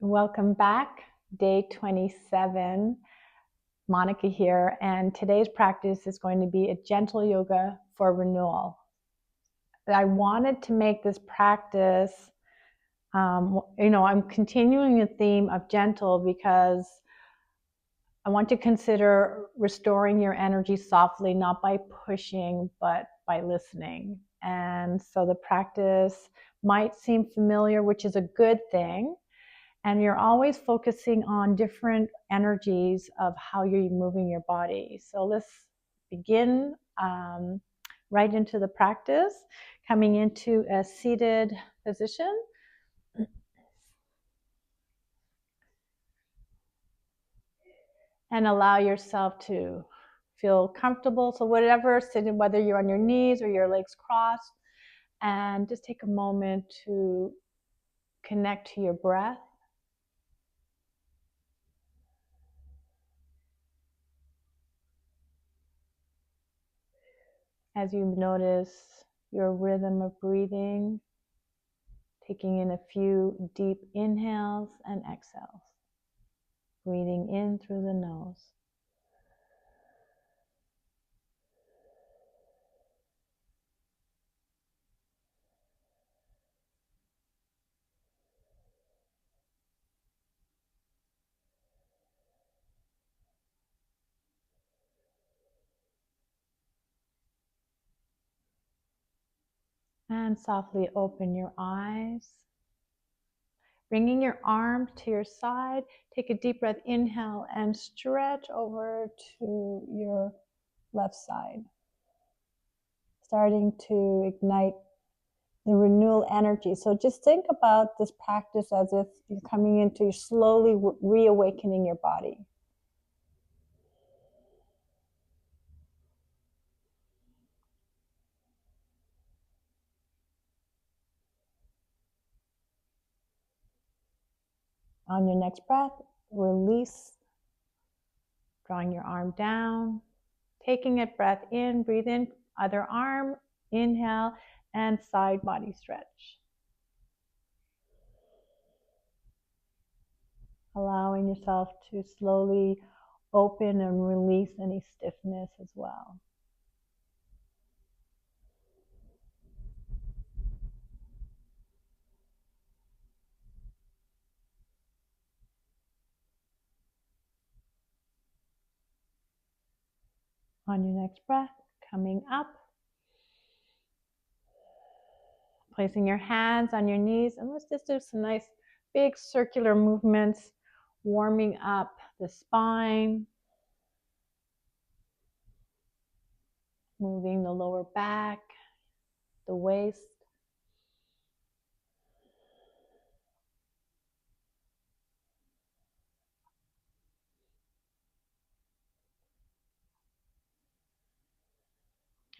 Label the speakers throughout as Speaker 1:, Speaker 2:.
Speaker 1: Welcome back, day 27. Monica here, and today's practice is going to be a gentle yoga for renewal. I wanted to make this practice, I'm continuing the theme of gentle because I want to consider restoring your energy softly, not by pushing, but by listening. And so the practice might seem familiar, which is a good thing. And you're always focusing on different energies of how you're moving your body. So let's begin right into the practice, coming into a seated position. And allow yourself to feel comfortable. So whatever, sitting, whether you're on your knees or your legs crossed, and just take a moment to connect to your breath. As you notice your rhythm of breathing, taking in a few deep inhales and exhales, breathing in through the nose. And softly open your eyes. Bringing your arms to your side, take a deep breath, inhale, and stretch over to your left side. Starting to ignite the renewal energy. So just think about this practice as if you're coming into, you're slowly reawakening your body. On your next breath, release, drawing your arm down, taking a breath in, breathe in, other arm, inhale, and side body stretch. Allowing yourself to slowly open and release any stiffness as well. On your next breath, coming up, placing your hands on your knees, and let's just do some nice big circular movements, warming up the spine, moving the lower back, the waist.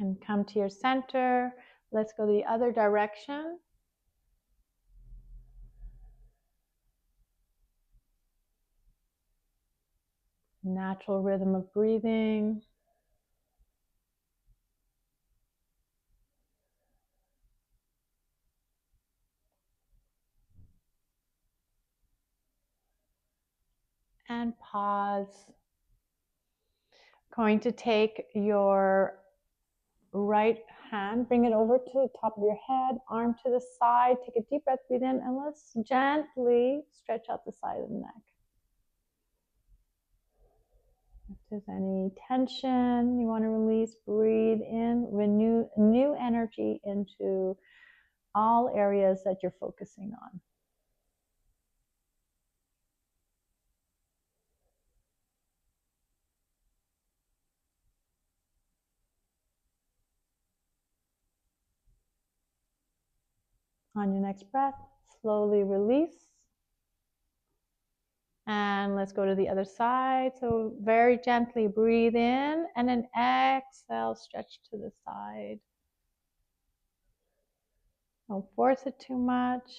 Speaker 1: And come to your center. Let's go the other direction. Natural rhythm of breathing. And pause. Going to take your right hand, bring it over to the top of your head, arm to the side, take a deep breath, breathe in, and let's gently stretch out the side of the neck. If there's any tension you want to release, breathe in, renew new energy into all areas that you're focusing on. On your next breath, slowly release. And let's go to the other side. So very gently breathe in and then exhale, stretch to the side. Don't force it too much.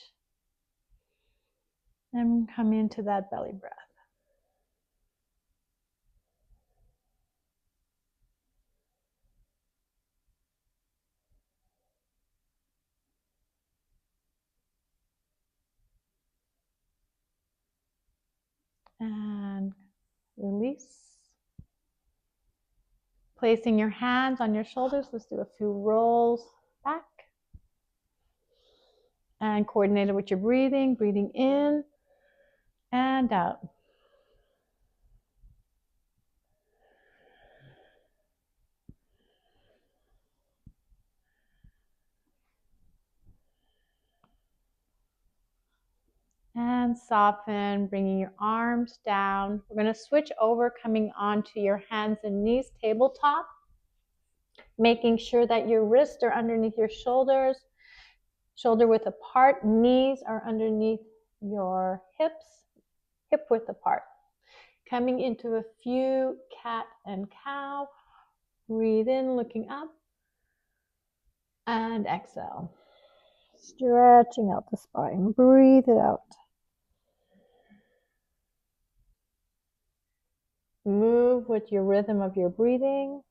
Speaker 1: And come into that belly breath. release. Placing your hands on your shoulders, let's do a few rolls back. And coordinated with your breathing, breathing in and out. And soften, bringing your arms down. We're going to switch over, coming onto your hands and knees, tabletop. Making sure that your wrists are underneath your shoulders, shoulder width apart, knees are underneath your hips, hip width apart. Coming into a few cat and cow. Breathe in, looking up, and exhale. Stretching out the spine. Breathe it out. Move with your rhythm of your breathing.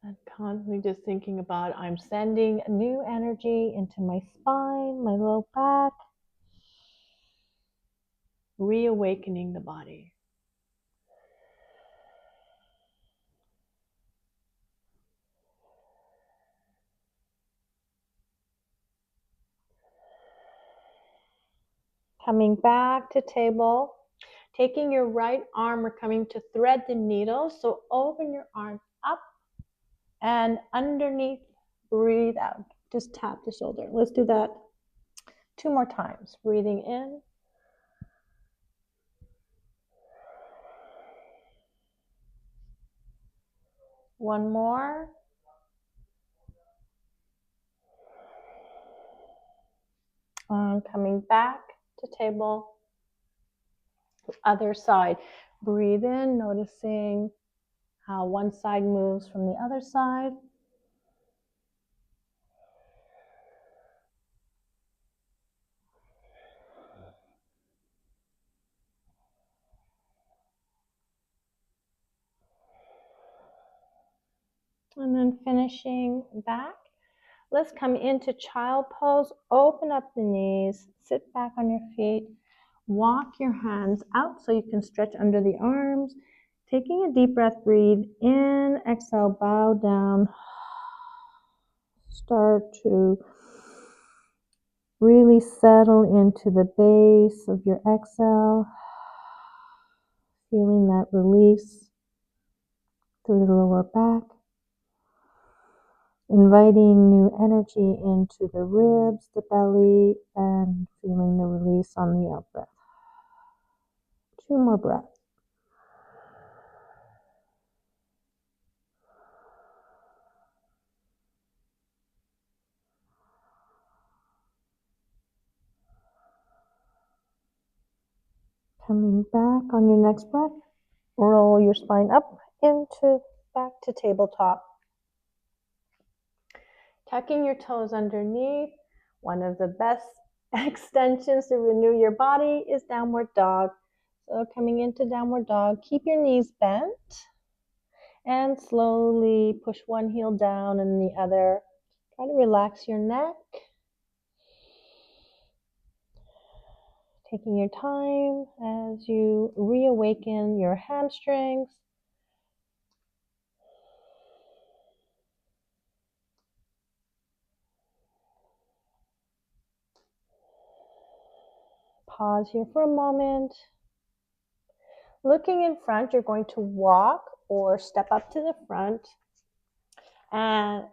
Speaker 1: And constantly just thinking about, I'm sending new energy into my spine, my low back. Reawakening the body. Coming back to table. Taking your right arm, we're coming to thread the needle. So open your arm up and underneath, breathe out. Just tap the shoulder. Let's do that 2 more times. Breathing in. One more. Coming back to table. Other side. Breathe in, noticing how one side moves from the other side. And then finishing back. Let's come into child pose. Open up the knees, sit back on your feet. Walk your hands out so you can stretch under the arms. Taking a deep breath, breathe in, exhale, bow down. Start to really settle into the base of your exhale. Feeling that release through the lower back. Inviting new energy into the ribs, the belly, and feeling the release on the out breath. 2 more breaths. Coming back on your next breath, roll your spine up into back to tabletop. Tucking your toes underneath. One of the best extensions to renew your body is downward dog. So coming into downward dog, keep your knees bent and slowly push one heel down and the other. Try to relax your neck. Taking your time as you reawaken your hamstrings. Pause here for a moment. Looking in front, you're going to walk or step up to the front and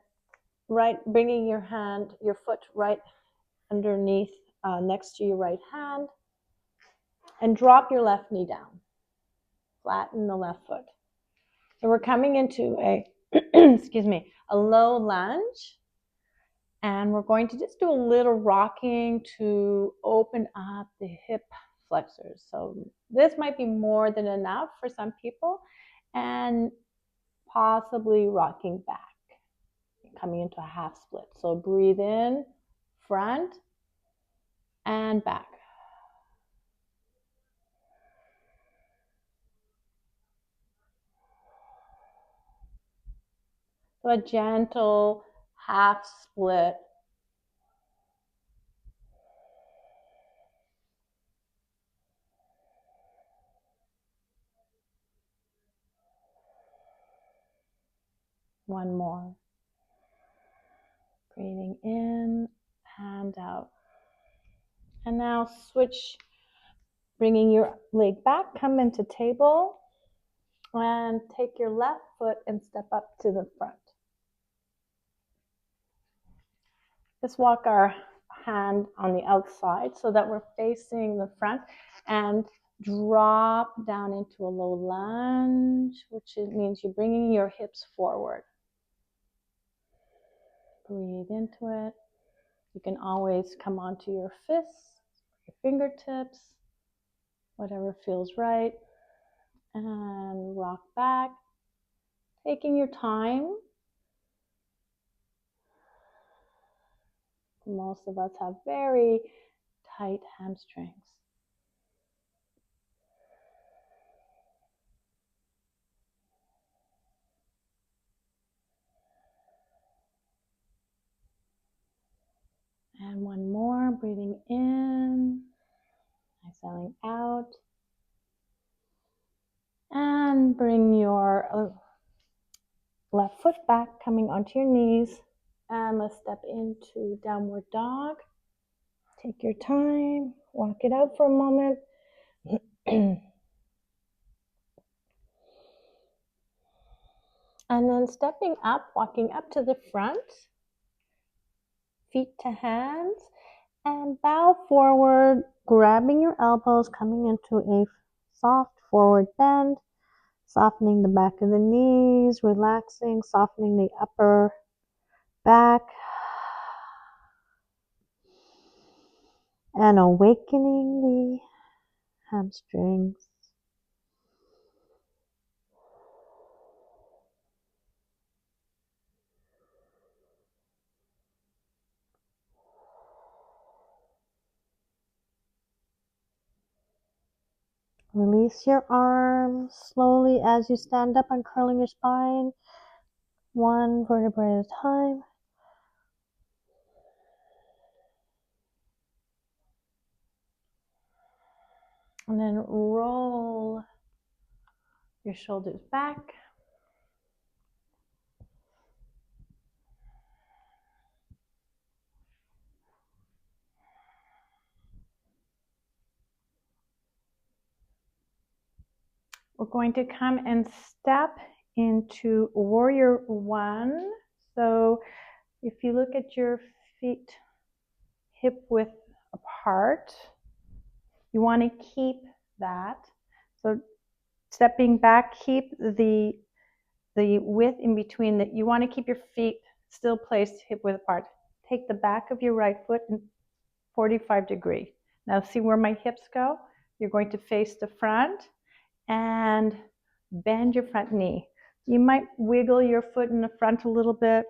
Speaker 1: bringing your foot right underneath, next to your right hand, and drop your left knee down. Flatten the left foot. So we're coming into a, a low lunge. And we're going to just do a little rocking to open up the hip flexors. So this might be more than enough for some people, and possibly rocking back, coming into a half split. So breathe in, front and back. So a gentle half split. One more. Breathing in and out. And now switch, bringing your leg back, come into table, and take your left foot and step up to the front. Just walk our hand on the outside so that we're facing the front, and drop down into a low lunge, which means you're bringing your hips forward. Breathe into it. You can always come onto your fists, your fingertips, whatever feels right, and rock back, taking your time. Most of us have very tight hamstrings. And one more, breathing in, exhaling out. And bring your left foot back, coming onto your knees. And let's step into downward dog. Take your time, walk it out for a moment. And then stepping up, walking up to the front, feet to hands, and bow forward, grabbing your elbows, coming into a soft forward bend, softening the back of the knees, relaxing, softening the upper back, and awakening the hamstrings. Release your arms slowly as you stand up, uncurling your spine, one vertebrae at a time. And then roll your shoulders back. We're going to come and step into warrior one. So if you look at your feet hip width apart, you want to keep that. So stepping back, keep the width in between. That you want to keep your feet still placed hip width apart. Take the back of your right foot and 45 degree. Now see where my hips go? You're going to face the front and bend your front knee. You might wiggle your foot in the front a little bit,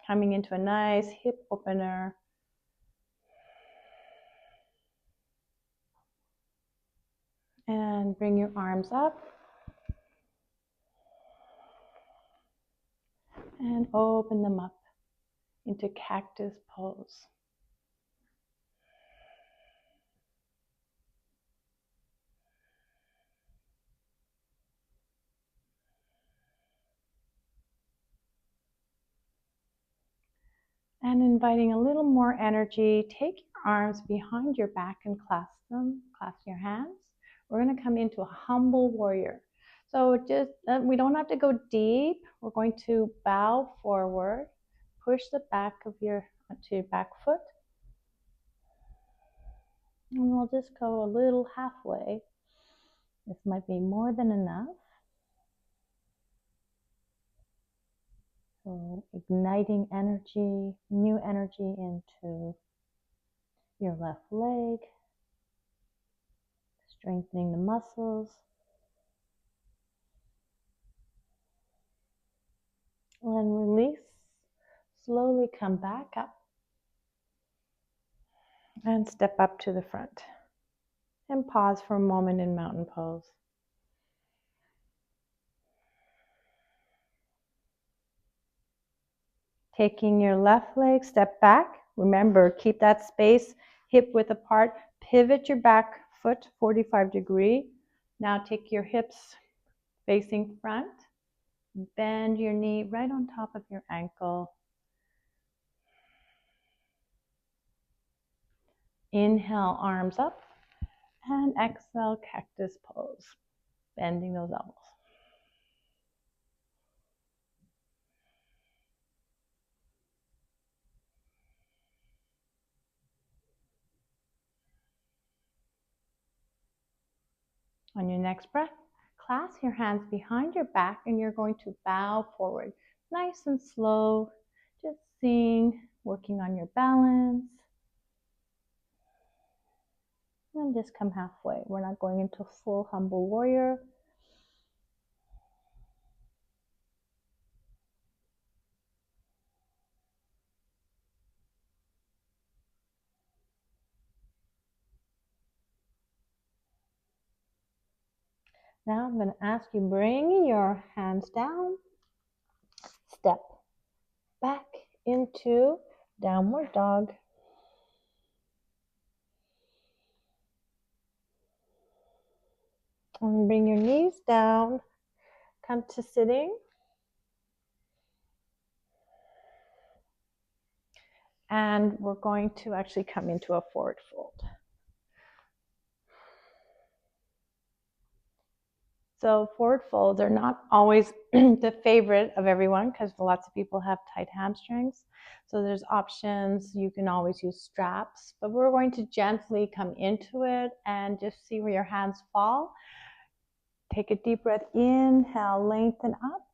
Speaker 1: coming into a nice hip opener. And bring your arms up. And open them up into cactus pose. And inviting a little more energy, take your arms behind your back and clasp them, clasp your hands. We're going to come into a humble warrior. So just, we don't have to go deep. We're going to bow forward, push the back of your back foot. And we'll just go a little halfway. This might be more than enough. So igniting energy, new energy into your left leg, strengthening the muscles. And release, slowly come back up and step up to the front. And pause for a moment in mountain pose. Taking your left leg, step back. Remember, keep that space, hip width apart. Pivot your back foot 45 degree. Now take your hips facing front. Bend your knee right on top of your ankle. Inhale, arms up, and exhale, cactus pose, bending those elbows. On your next breath, clasp your hands behind your back and you're going to bow forward. Nice and slow, just working on your balance. And just come halfway. We're not going into full humble warrior. Now I'm going to ask you, bring your hands down, step back into downward dog. And bring your knees down, come to sitting. And we're going to actually come into a forward fold. So forward folds are not always the favorite of everyone because lots of people have tight hamstrings. So there's options. You can always use straps, but we're going to gently come into it and just see where your hands fall. Take a deep breath, inhale, lengthen up,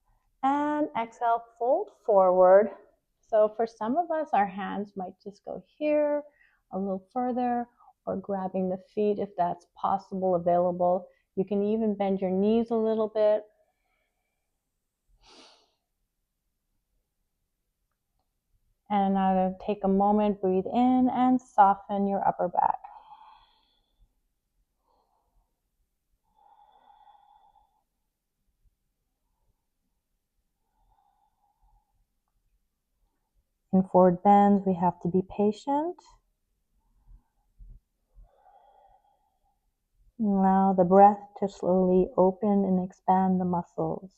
Speaker 1: and exhale, fold forward. So for some of us, our hands might just go here, a little further, or grabbing the feet if that's possible, available. You can even bend your knees a little bit. And now take a moment, breathe in, and soften your upper back. In forward bends, we have to be patient. Allow the breath to slowly open and expand the muscles.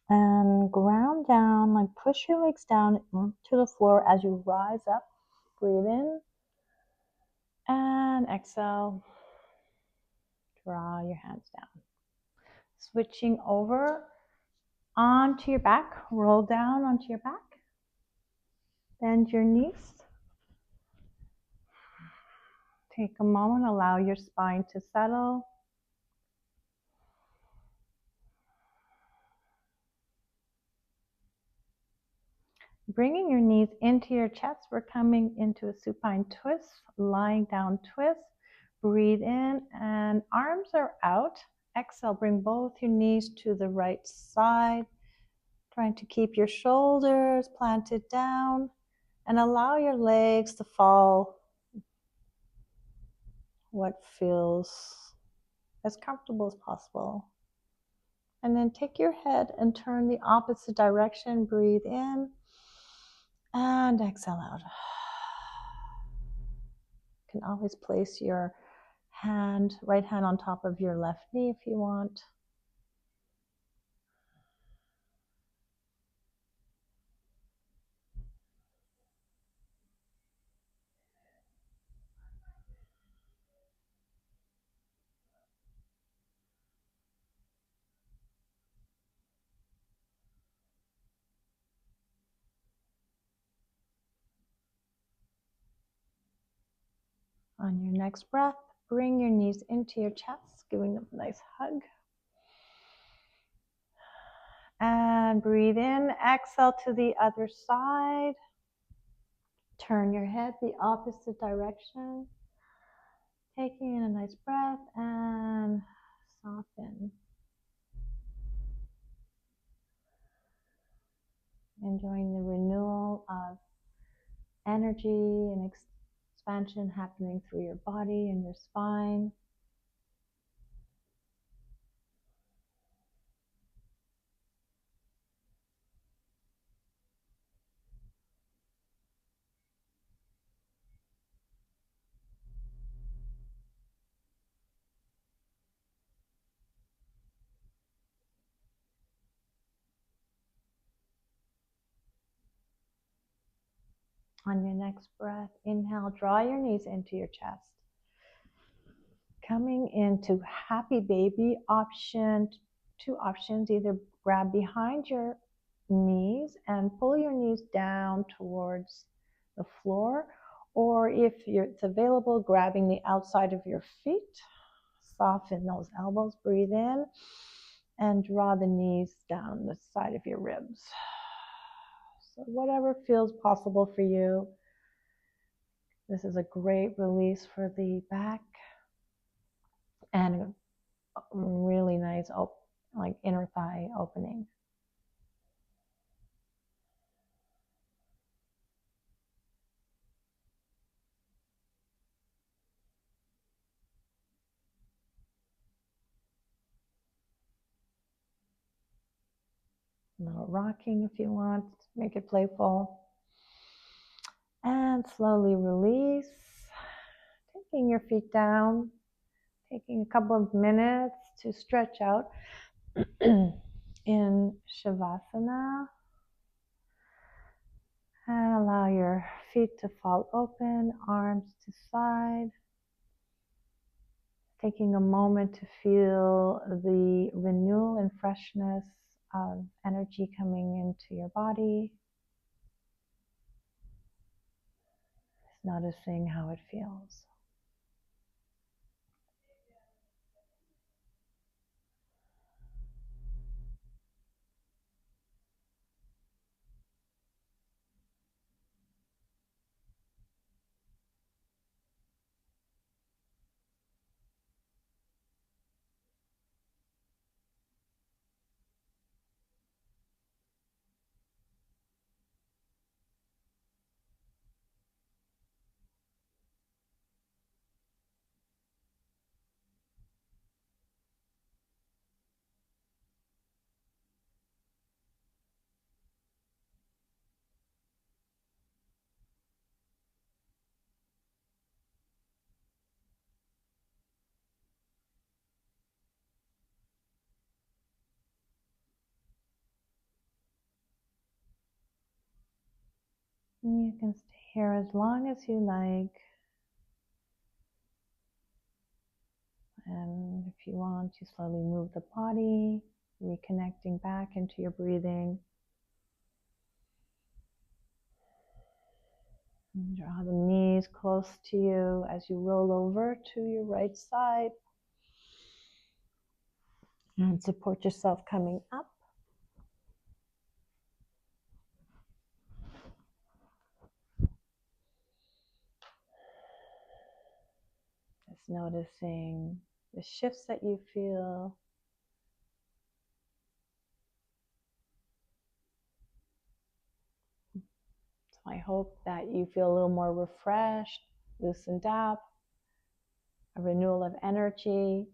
Speaker 1: And ground down, like push your legs down to the floor as you rise up. Breathe in and exhale. Draw your hands down. Switching over onto your back, roll down onto your back. Bend your knees. Take a moment, allow your spine to settle. Bringing your knees into your chest, we're coming into a supine twist, lying down twist. Breathe in and arms are out. Exhale, bring both your knees to the right side. Trying to keep your shoulders planted down and allow your legs to fall what feels as comfortable as possible. And then take your head and turn the opposite direction. Breathe in and exhale out. You can always place your right hand on top of your left knee if you want. On your next breath, bring your knees into your chest, giving them a nice hug. And breathe in, exhale to the other side. Turn your head the opposite direction. Taking in a nice breath and soften. Enjoying the renewal of energy and expansion happening through your body and your spine. On your next breath, inhale, draw your knees into your chest. Coming into happy baby option, two options, either grab behind your knees and pull your knees down towards the floor, or if it's available, grabbing the outside of your feet. Soften those elbows, breathe in, and draw the knees down the side of your ribs. So whatever feels possible for you. This is a great release for the back and a really nice like inner thigh opening. A little rocking if you want, make it playful. And slowly release, taking your feet down, taking a couple of minutes to stretch out in Shavasana. And allow your feet to fall open, arms to side. Taking a moment to feel the renewal and freshness of energy coming into your body. Just noticing how it feels. And you can stay here as long as you like. And if you want, you slowly move the body, reconnecting back into your breathing. And draw the knees close to you as you roll over to your right side. And support yourself coming up. Just noticing the shifts that you feel. So I hope that you feel a little more refreshed, loosened up, a renewal of energy.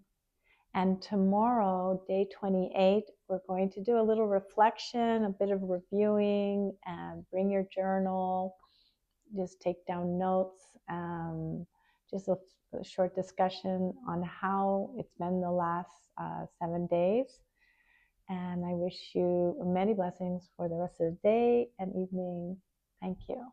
Speaker 1: And tomorrow, day 28, we're going to do a little reflection, a bit of reviewing, and bring your journal, just take down notes, just a short discussion on how it's been the last 7 days. And I wish you many blessings for the rest of the day and evening. Thank you.